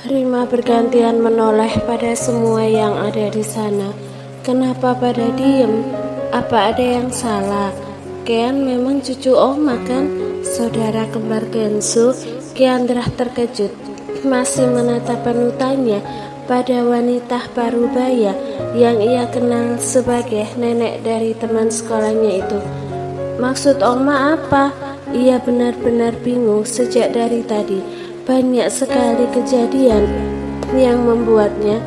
Rima bergantian menoleh pada semua yang ada di sana. Kenapa pada diem? Apa ada yang salah? Kian memang cucu Oma kan? Saudara kembar Kensu. Kiandra terkejut, masih menatap penutannya pada wanita parubaya yang ia kenal sebagai nenek dari teman sekolahnya itu. Maksud Oma apa? Ia benar-benar bingung sejak dari tadi. Banyak sekali kejadian yang membuatnya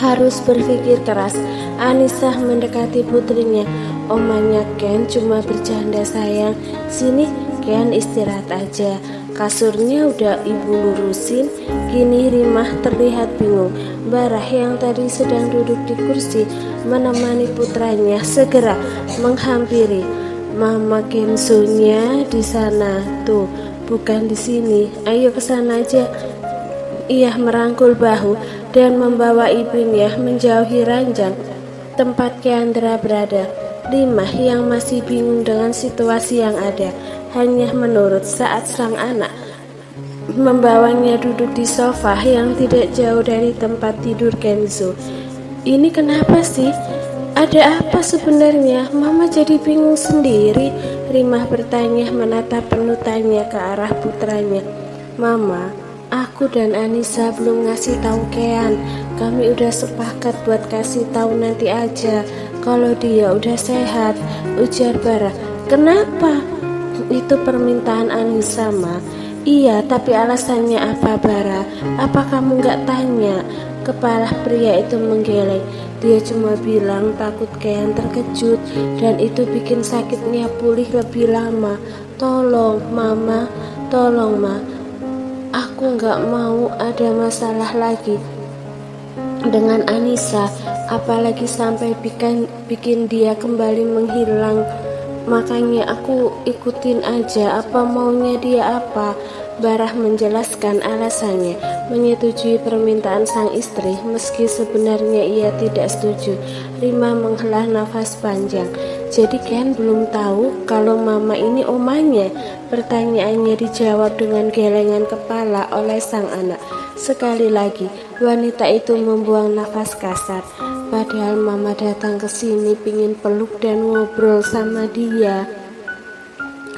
harus berpikir keras. Anissa mendekati putrinya. Omanya Ken cuma bercanda sayang. Sini Ken istirahat aja. Kasurnya udah ibu lurusin. Kini Rimah terlihat bingung. Barah yang tadi sedang duduk di kursi menemani putranya segera menghampiri. Mama Kensunya di sana tuh, bukan di sini. Ayo ke sana aja. Ia merangkul bahu dan membawa ibunya menjauhi ranjang tempat Kiandra berada. Rimah yang masih bingung dengan situasi yang ada hanya menurut saat sang anak membawanya duduk di sofa yang tidak jauh dari tempat tidur Kenzo. Ini kenapa sih? Ada apa sebenarnya? Mama jadi bingung sendiri. Rimah bertanya menatap penutannya ke arah putranya. Mama, aku dan Anissa belum ngasih tahu Kean. Kami udah sepakat buat kasih tahu nanti aja kalau dia udah sehat, ujar Bara. Kenapa? Itu permintaan Anissa, Ma. Iya, tapi alasannya apa, Bara? Apa kamu gak tanya? Kepala pria itu menggeleng. Dia cuma bilang takut Kean terkejut dan itu bikin sakitnya pulih lebih lama. Tolong, Mama. Tolong, Ma. Aku gak mau ada masalah lagi dengan Anissa, apalagi sampai bikin dia kembali menghilang. Makanya aku ikutin aja apa maunya dia apa. Barah menjelaskan alasannya, menyetujui permintaan sang istri meski sebenarnya ia tidak setuju. Rima menghela nafas panjang. Jadi Ken belum tahu kalau mama ini omanya? Pertanyaannya dijawab dengan gelengan kepala oleh sang anak. Sekali lagi, wanita itu membuang nafas kasar. Padahal mama datang ke sini pingin peluk dan ngobrol sama dia.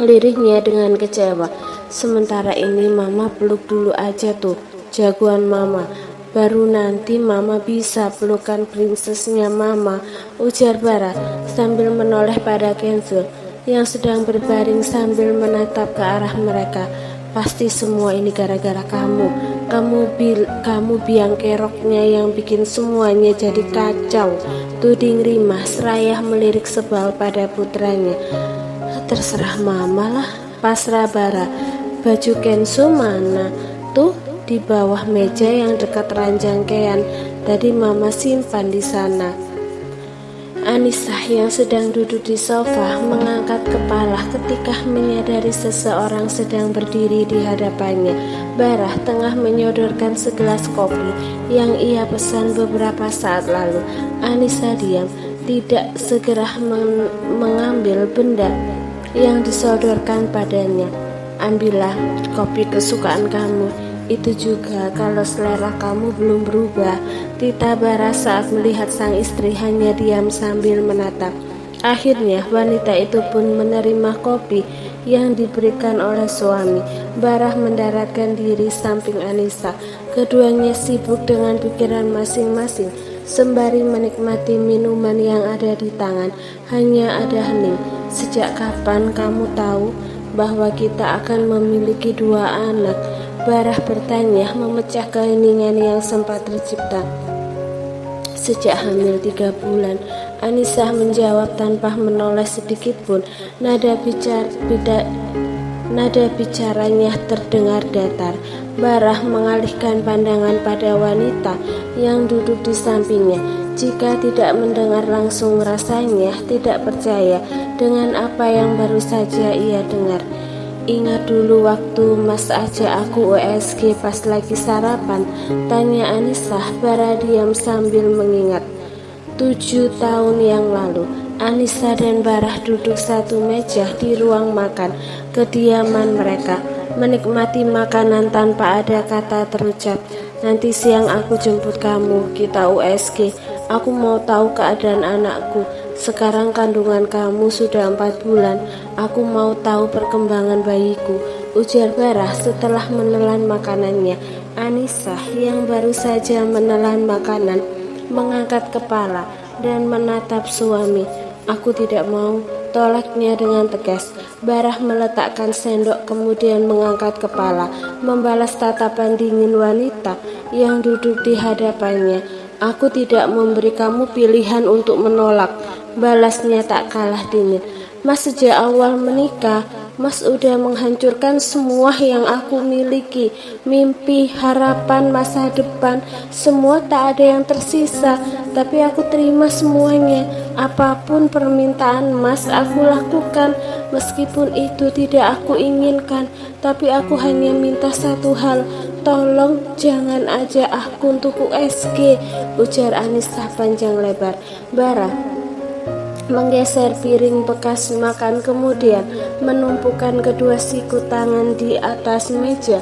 Lirihnya dengan kecewa. Sementara ini mama peluk dulu aja tuh, jagoan mama. Baru nanti mama bisa pelukan prinsesnya mama, ujar Bara sambil menoleh pada Kenzo yang sedang berbaring sambil menatap ke arah mereka. Pasti semua ini gara-gara kamu. Kamu biang keroknya yang bikin semuanya jadi kacau, tuding Rimah seraya melirik sebal pada putranya. Terserah mama lah, pasrah Bara. Baju Kenzo mana? Tuh di bawah meja yang dekat ranjang Kean. Tadi mama simpan di sana. Anissa yang sedang duduk di sofa mengangkat kepala ketika menyadari seseorang sedang berdiri di hadapannya. Barah tengah menyodorkan segelas kopi yang ia pesan beberapa saat lalu. Anissa diam, tidak segera mengambil benda yang disodorkan padanya. Ambillah kopi kesukaan kamu. Itu juga kalau selera kamu belum berubah. Tita Bara saat melihat sang istri hanya diam sambil menatap. Akhirnya wanita itu pun menerima kopi yang diberikan oleh suami. Barah mendaratkan diri samping Anissa. Keduanya sibuk dengan pikiran masing-masing sembari menikmati minuman yang ada di tangan. Hanya ada hening. Sejak kapan kamu tahu bahwa kita akan memiliki 2 anak? Barah bertanya memecah keheningan yang sempat tercipta. Sejak hamil 3 bulan, Anissa menjawab tanpa menoleh sedikit pun. Nada bicaranya terdengar datar. Barah mengalihkan pandangan pada wanita yang duduk di sampingnya. Jika tidak mendengar langsung rasanya tidak percaya dengan apa yang baru saja ia dengar. Ingat dulu waktu Mas ajak aku USG pas lagi sarapan, tanya Anissa. Bara diam sambil mengingat. 7 tahun yang lalu, Anissa dan Barah duduk satu meja di ruang makan kediaman mereka. menikmati makanan tanpa ada kata terucap. Nanti siang aku jemput kamu, kita USG. Aku mau tahu keadaan anakku. Sekarang kandungan kamu sudah 4 bulan. Aku mau tahu perkembangan bayiku, ujar Barah setelah menelan makanannya. Anissa yang baru saja menelan makanan mengangkat kepala dan menatap suami. Aku tidak mau, tolaknya dengan tegas. Barah meletakkan sendok kemudian mengangkat kepala, membalas tatapan dingin wanita yang duduk di hadapannya. Aku tidak memberi kamu pilihan untuk menolak, balasnya tak kalah dingin. Mas, sejak awal menikah, Mas udah menghancurkan semua yang aku miliki. Mimpi, harapan, masa depan, semua tak ada yang tersisa. Tapi aku terima semuanya. Apapun permintaan Mas, aku lakukan. Meskipun itu tidak aku inginkan, tapi aku hanya minta satu hal. Tolong jangan ajak aku untuk USG, ujar Anissa panjang lebar. Barah menggeser piring bekas makan, kemudian menumpukan kedua siku tangan di atas meja.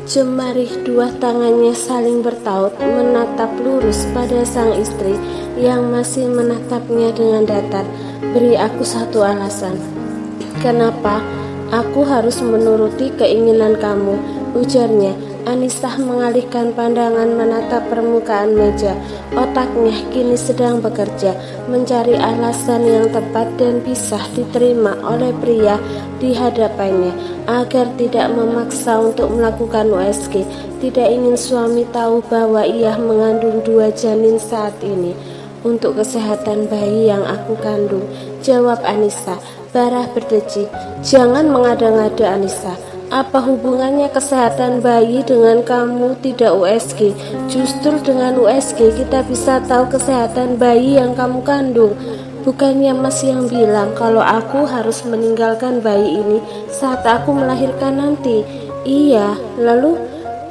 Jemari dua tangannya saling bertaut menatap lurus pada sang istri yang masih menatapnya dengan datar. Beri aku satu alasan. Kenapa aku harus menuruti keinginan kamu, ujarnya. Anissa mengalihkan pandangan menatap permukaan meja. Otaknya kini sedang bekerja, mencari alasan yang tepat dan bisa diterima oleh pria di hadapannya agar tidak memaksa untuk melakukan USG. Tidak ingin suami tahu bahwa ia mengandung 2 janin saat ini. Untuk kesehatan bayi yang aku kandung, jawab Anissa. Barah berdeci. Jangan mengada-ngada, Anissa. Apa hubungannya kesehatan bayi dengan kamu tidak USG? Justru dengan USG kita bisa tahu kesehatan bayi yang kamu kandung. Bukannya Mas yang bilang kalau aku harus meninggalkan bayi ini saat aku melahirkan nanti? Iya, lalu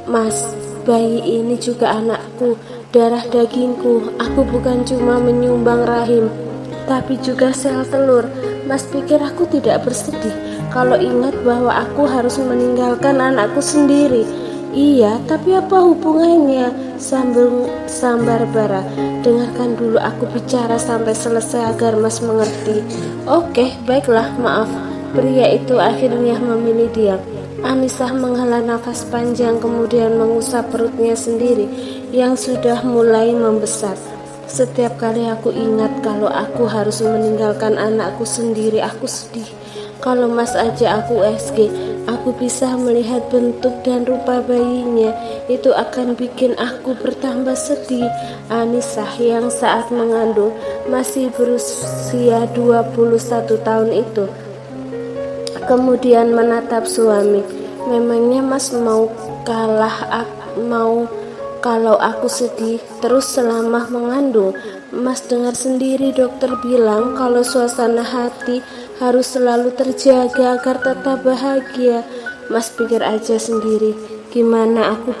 Mas, bayi ini juga anakku, darah dagingku. Aku bukan cuma menyumbang rahim, tapi juga sel telur. Mas pikir aku tidak bersedih kalau ingat bahwa aku harus meninggalkan anakku sendiri? Iya, tapi apa hubungannya? Sambar Bara. Dengarkan dulu aku bicara sampai selesai agar Mas mengerti. Oke, baiklah, maaf. Pria itu akhirnya memilih diam. Anissa menghela nafas panjang kemudian mengusap perutnya sendiri yang sudah mulai membesar. Setiap kali aku ingat kalau aku harus meninggalkan anakku sendiri, aku sedih. Kalau Mas ajak aku USG, aku bisa melihat bentuk dan rupa bayinya. Itu akan bikin aku bertambah sedih. Anissa yang saat mengandung masih berusia 21 tahun itu kemudian menatap suami. Memangnya Mas mau kalau aku sedih terus selama mengandung? Mas dengar sendiri dokter bilang kalau suasana hati harus selalu terjaga agar tetap bahagia. Mas pikir aja sendiri, gimana aku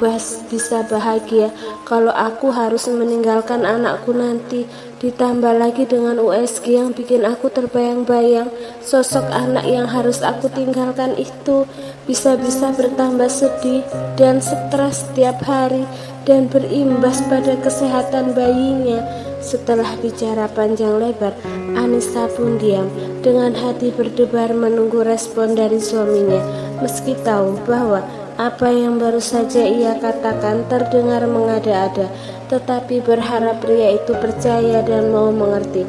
bisa bahagia kalau aku harus meninggalkan anakku nanti? Ditambah lagi dengan USG yang bikin aku terbayang-bayang sosok anak yang harus aku tinggalkan itu. Bisa-bisa bertambah sedih dan stres setiap hari dan berimbas pada kesehatan bayinya. Setelah bicara panjang lebar, Anissa pun diam dengan hati berdebar menunggu respon dari suaminya. Meski tahu bahwa apa yang baru saja ia katakan terdengar mengada-ada, tetapi berharap pria itu percaya dan mau mengerti.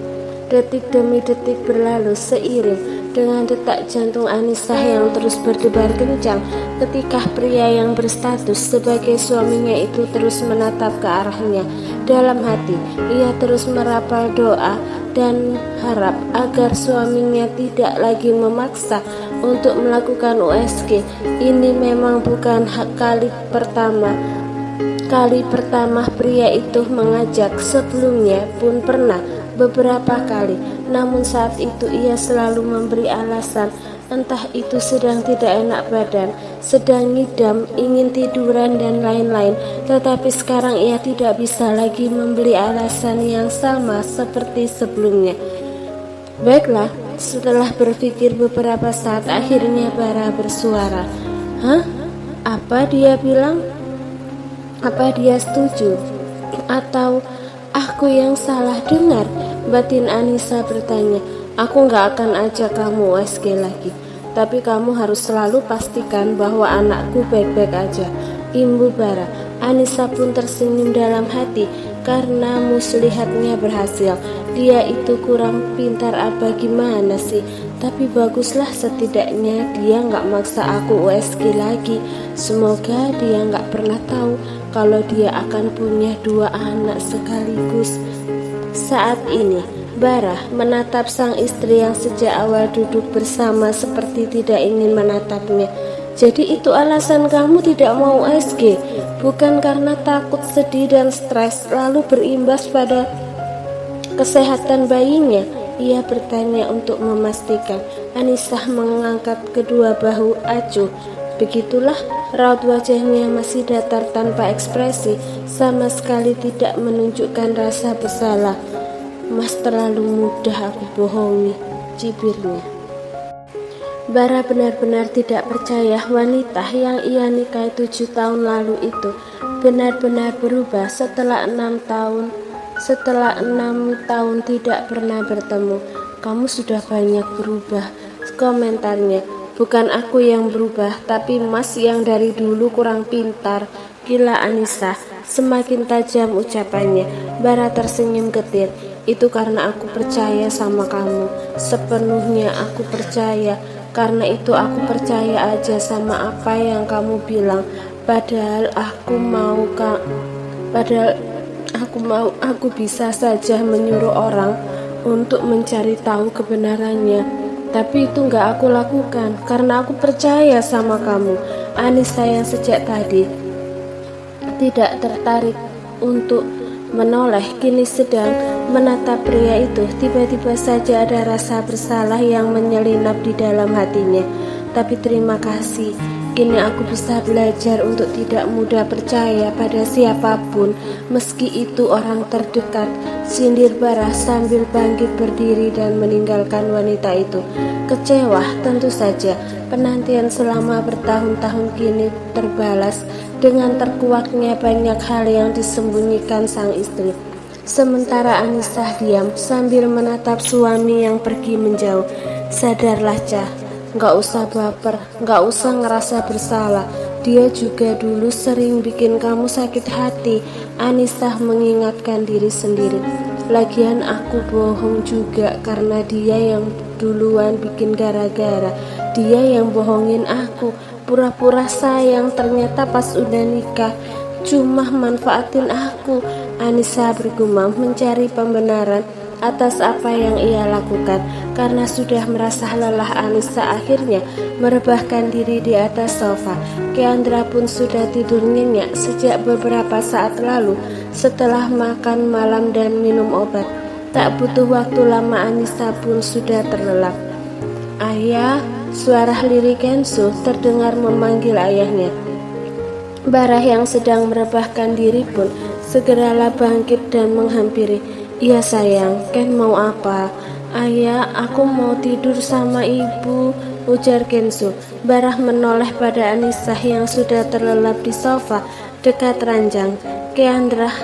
Detik demi detik berlalu seiring dengan detak jantung Anissa yang terus berdebar kencang ketika pria yang berstatus sebagai suaminya itu terus menatap ke arahnya. Dalam hati, ia terus merapal doa dan harap agar suaminya tidak lagi memaksa untuk melakukan USG. Ini memang bukan kali pertama pria itu mengajak, sebelumnya pun pernah beberapa kali, namun saat itu ia selalu memberi alasan, entah itu sedang tidak enak badan, sedang ngidam, ingin tiduran dan lain-lain. Tetapi sekarang ia tidak bisa lagi memberi alasan yang sama seperti sebelumnya. Baiklah, setelah berpikir beberapa saat akhirnya Bara bersuara. Hah? Apa dia bilang? Apa dia setuju? Atau aku yang salah dengar? Batin Anissa bertanya. Aku gak akan ajak kamu USG lagi, tapi kamu harus selalu pastikan bahwa anakku baik-baik aja, imbu Bara. Anissa pun tersenyum dalam hati karena muslihatnya berhasil. Dia itu kurang pintar apa gimana sih? Tapi baguslah, setidaknya dia gak maksa aku USG lagi. Semoga dia gak pernah tahu kalau dia akan punya 2 anak sekaligus. Saat ini Bara menatap sang istri yang sejak awal duduk bersama seperti tidak ingin menatapnya. Jadi itu alasan kamu tidak mau USG? Bukan karena takut, sedih, dan stres lalu berimbas pada kesehatan bayinya? Ia bertanya untuk memastikan. Anissa mengangkat kedua bahu acuh. Begitulah, raut wajahnya masih datar tanpa ekspresi, sama sekali tidak menunjukkan rasa bersalah. Mas, terlalu mudah aku bohongi, cibirnya. Bara benar-benar tidak percaya wanita yang ia nikahi 7 tahun lalu itu benar-benar berubah setelah 6 tahun. Setelah 6 tahun tidak pernah bertemu. Kamu sudah banyak berubah, komentarnya. Bukan aku yang berubah, tapi Mas yang dari dulu kurang pintar. Gila Anissa, semakin tajam ucapannya. Bara tersenyum getir. Itu karena aku percaya sama kamu. Sepenuhnya aku percaya. Karena itu aku percaya aja sama apa yang kamu bilang. Padahal aku bisa saja menyuruh orang untuk mencari tahu kebenarannya. Tapi itu gak aku lakukan karena aku percaya sama kamu. Anissa yang sejak tadi tidak tertarik untuk menoleh kini sedang menatap pria itu. Tiba-tiba saja ada rasa bersalah yang menyelinap di dalam hatinya. Tapi terima kasih, kini aku bisa belajar untuk tidak mudah percaya pada siapapun, meski itu orang terdekat, sindir Bara sambil bangkit berdiri dan meninggalkan wanita itu. Kecewa tentu saja, penantian selama bertahun-tahun kini terbalas dengan terkuaknya banyak hal yang disembunyikan sang istri. Sementara Anissa diam sambil menatap suami yang pergi menjauh. Sadarlah Cah, gak usah baper, gak usah ngerasa bersalah. Dia juga dulu sering bikin kamu sakit hati. Anissa mengingatkan diri sendiri. Lagian aku bohong juga karena dia yang duluan bikin gara-gara. Dia yang bohongin aku, pura-pura sayang, ternyata pas udah nikah cuma manfaatin aku. Anissa bergumam mencari pembenaran atas apa yang ia lakukan. Karena sudah merasa lelah, Anissa akhirnya merebahkan diri di atas sofa. Keandra pun sudah tidur nyenyak sejak beberapa saat lalu setelah makan malam dan minum obat. Tak butuh waktu lama Anissa pun sudah terlelap. Ayah, suara lirik Kenzo terdengar memanggil ayahnya. Bara yang sedang merebahkan diri pun segeralah bangkit dan menghampiri. Iya sayang, Ken mau apa? Ayah, aku mau tidur sama ibu, ujar Kenzo. Bara menoleh pada Anissa yang sudah terlelap di sofa dekat ranjang. Keandra,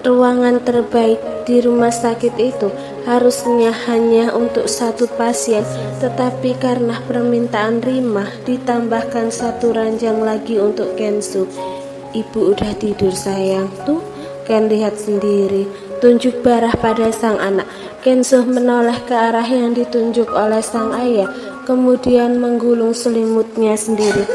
ruangan terbaik di rumah sakit itu harusnya hanya untuk 1 pasien, tetapi karena permintaan Rima ditambahkan 1 ranjang lagi untuk Kenzo. Ibu udah tidur sayang, tuh Ken lihat sendiri, tunjuk Bara pada sang anak. Kenzo menoleh ke arah yang ditunjuk oleh sang ayah, kemudian menggulung selimutnya sendiri.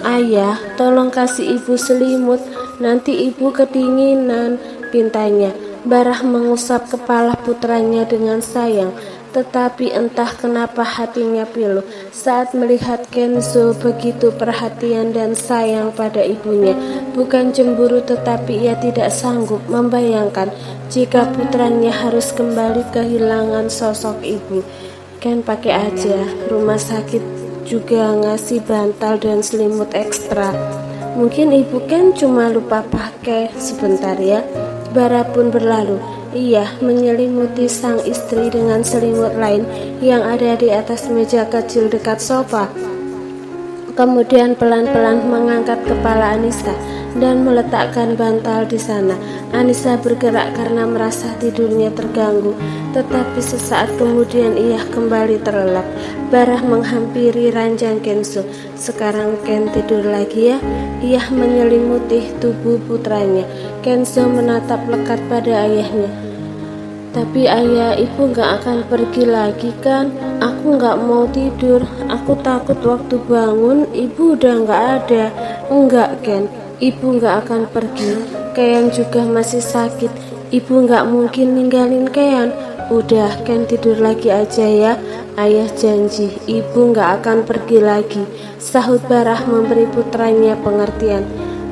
Ayah, tolong kasih ibu selimut, nanti ibu kedinginan, pintanya. Bara mengusap kepala putranya dengan sayang, tetapi entah kenapa hatinya pilu saat melihat Kenzo begitu perhatian dan sayang pada ibunya. Bukan cemburu, tetapi ia tidak sanggup membayangkan jika putranya harus kembali kehilangan sosok ibu. Ken pakai aja, rumah sakit juga ngasih bantal dan selimut ekstra. Mungkin ibu Ken cuma lupa pakai sebentar ya. Bara pun berlalu. Ia menyelimuti sang istri dengan selimut lain yang ada di atas meja kecil dekat sofa. Kemudian pelan-pelan mengangkat kepala Anissa dan meletakkan bantal di sana. Anissa bergerak karena merasa tidurnya terganggu, tetapi sesaat kemudian ia kembali terlelap. Barah menghampiri ranjang Kenzo. Sekarang Ken tidur lagi ya? Ia menyelimuti tubuh putranya. Kenzo menatap lekat pada ayahnya. Tapi ayah, ibu gak akan pergi lagi kan? Aku gak mau tidur. Aku takut waktu bangun ibu udah gak ada. Enggak Ken, ibu gak akan pergi. Kean juga masih sakit. Ibu gak mungkin ninggalin Kean. Udah Ken tidur lagi aja ya. Ayah janji ibu gak akan pergi lagi, sahut Barah memberi putranya pengertian.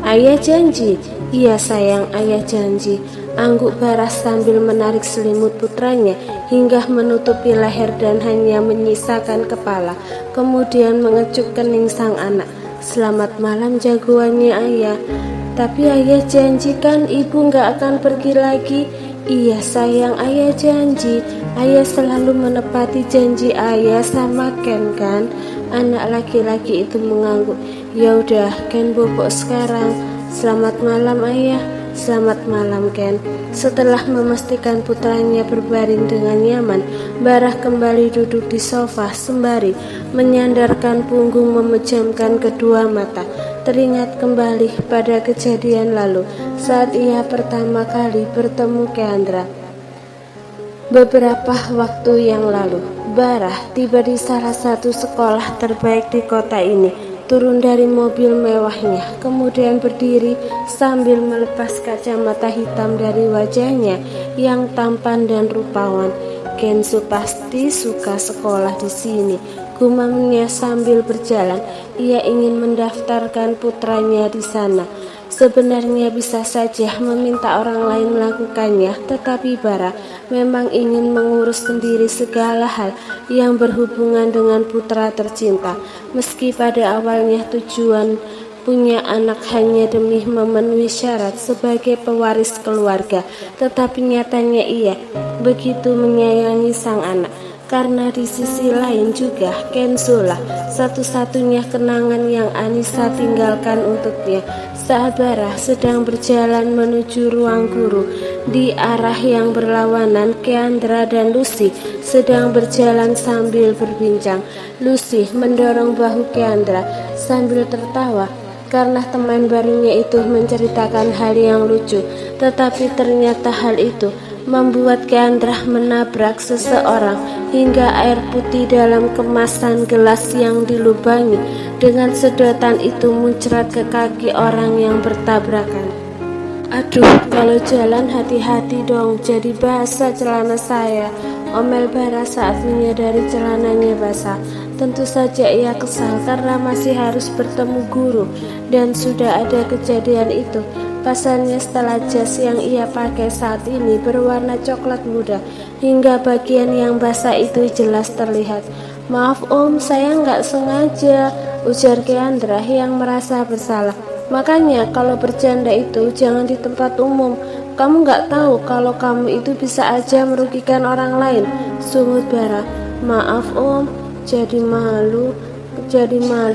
Ayah janji. Iya sayang, ayah janji, angguk Barah sambil menarik selimut putranya hingga menutupi leher dan hanya menyisakan kepala, kemudian mengecup kening sang anak. Selamat malam jagoannya ayah. Tapi ayah janjikan ibu gak akan pergi lagi. Iya sayang, ayah janji. Ayah selalu menepati janji ayah sama Ken kan? Anak laki-laki itu mengangguk. Ya udah, Ken bobok sekarang. Selamat malam ayah. Selamat malam Ken. Setelah memastikan putranya berbaring dengan nyaman, Barah kembali duduk di sofa sembari menyandarkan punggung memejamkan kedua mata. Teringat kembali pada kejadian lalu saat ia pertama kali bertemu Keandra. Beberapa waktu yang lalu, Barah tiba di salah satu sekolah terbaik di kota ini. Turun dari mobil mewahnya, kemudian berdiri sambil melepas kacamata hitam dari wajahnya yang tampan dan rupawan. Kenzo pasti suka sekolah di sini, gumamnya sambil berjalan. Ia ingin mendaftarkan putranya di sana. Sebenarnya bisa saja meminta orang lain melakukannya, tetapi Barah memang ingin mengurus sendiri segala hal yang berhubungan dengan putra tercinta. Meski pada awalnya tujuan punya anak hanya demi memenuhi syarat sebagai pewaris keluarga, tetapi nyatanya ia begitu menyayangi sang anak. Karena di sisi lain juga Kenzo lah satu-satunya kenangan yang Anissa tinggalkan untuknya saat Barah sedang berjalan menuju ruang guru. Di arah yang berlawanan, Keandra dan Lucy sedang berjalan sambil berbincang. Lucy mendorong bahu Keandra sambil tertawa karena teman barunya itu menceritakan hal yang lucu, tetapi ternyata hal itu membuat Keandra menabrak seseorang hingga air putih dalam kemasan gelas yang dilubangi dengan sedotan itu muncrat ke kaki orang yang bertabrakan. Aduh, kalau jalan hati-hati dong, jadi basah celana saya, omel Barah saat menyadari celananya basah. Tentu saja ia kesal karena masih harus bertemu guru dan sudah ada kejadian itu. Pasalnya setelah jas yang ia pakai saat ini berwarna coklat muda, hingga bagian yang basah itu jelas terlihat. Maaf om, saya nggak sengaja, ujar Keandra yang merasa bersalah. Makanya kalau bercanda itu jangan di tempat umum. Kamu nggak tahu kalau kamu itu bisa aja merugikan orang lain, sungut Barah. Maaf om, jadi malu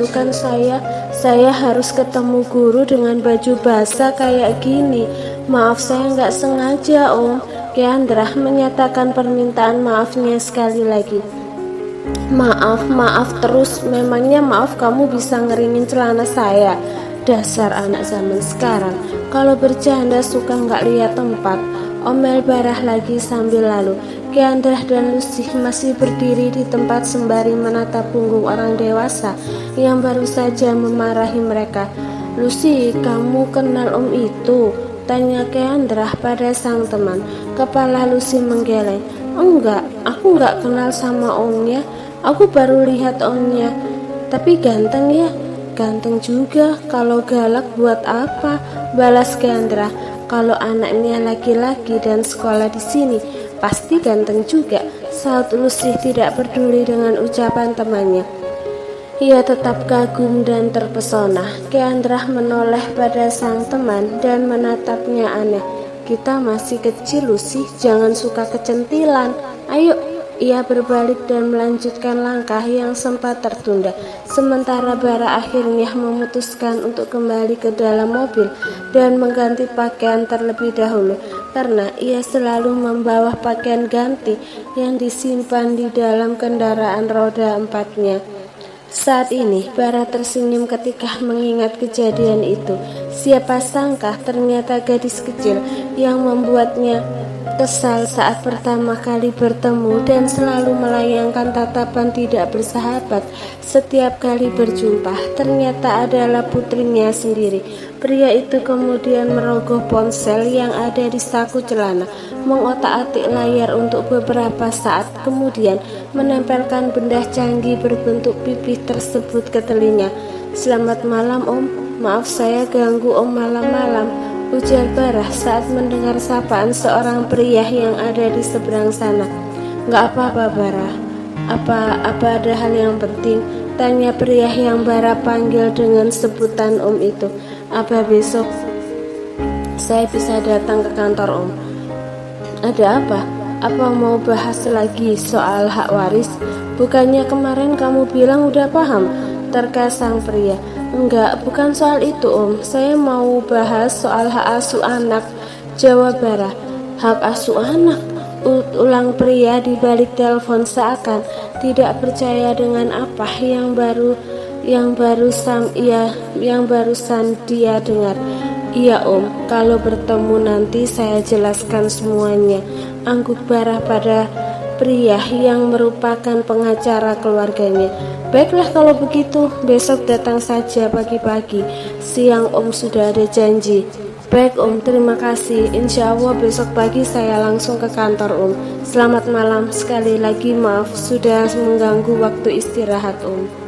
kan saya harus ketemu guru dengan baju basah kayak gini. Maaf saya nggak sengaja om. Keandra menyatakan permintaan maafnya sekali lagi. Maaf terus, memangnya maaf kamu bisa ngeringin celana saya? Dasar anak zaman sekarang, kalau bercanda suka nggak lihat tempat, omel Barah lagi sambil lalu. Keandra dan Lucy masih berdiri di tempat sembari menatap punggung orang dewasa yang baru saja memarahi mereka. Lucy, kamu kenal om itu? Tanya Keandra pada sang teman. Kepala Lucy menggeleng. Enggak, aku nggak kenal sama omnya. Aku baru lihat omnya. Tapi ganteng ya? Ganteng juga, kalau galak buat apa? Balas Keandra. Kalau anaknya laki-laki dan sekolah di sini, pasti ganteng juga, saat Lucy tidak peduli dengan ucapan temannya. Ia tetap kagum dan terpesona. Keandra menoleh pada sang teman dan menatapnya aneh. Kita masih kecil Lucy, jangan suka kecentilan. Ayo, Ia berbalik dan melanjutkan langkah yang sempat tertunda. Sementara Bara akhirnya memutuskan untuk kembali ke dalam mobil dan mengganti pakaian terlebih dahulu, karena ia selalu membawa pakaian ganti yang disimpan di dalam kendaraan roda empatnya. Saat ini, Bara tersenyum ketika mengingat kejadian itu. Siapa sangka ternyata gadis kecil yang membuatnya kesal saat pertama kali bertemu dan selalu melayangkan tatapan tidak bersahabat setiap kali berjumpa, ternyata adalah putrinya sendiri. Pria itu kemudian merogoh ponsel yang ada di saku celana, mengotak-atik layar untuk beberapa saat, kemudian menempelkan benda canggih berbentuk pipih tersebut ke telinga. "Selamat malam, Om. Maaf saya ganggu Om malam-malam," ujar Bara saat mendengar sapaan seorang pria yang ada di seberang sana. "Nggak apa-apa, Bara. Apa ada hal yang penting?" tanya pria yang Bara panggil dengan sebutan Om itu. "Apa besok saya bisa datang ke kantor, Om?" "Ada apa? Apa mau bahas lagi soal hak waris? Bukannya kemarin kamu bilang udah paham?" terkasang pria. "Enggak, bukan soal itu, Om. Saya mau bahas soal hak asuh anak," jawab Bara. "Hak asuh anak?" ulang pria di balik telepon seakan tidak percaya dengan apa yang barusan dia dengar. "Iya, Om. Kalau bertemu nanti saya jelaskan semuanya," angguk Bara pada pria yang merupakan pengacara keluarganya. "Baiklah kalau begitu, besok datang saja pagi-pagi. Siang Om sudah ada janji." "Baik Om, terima kasih. Insya Allah besok pagi saya langsung ke kantor Om. Selamat malam. Sekali lagi maaf sudah mengganggu waktu istirahat Om."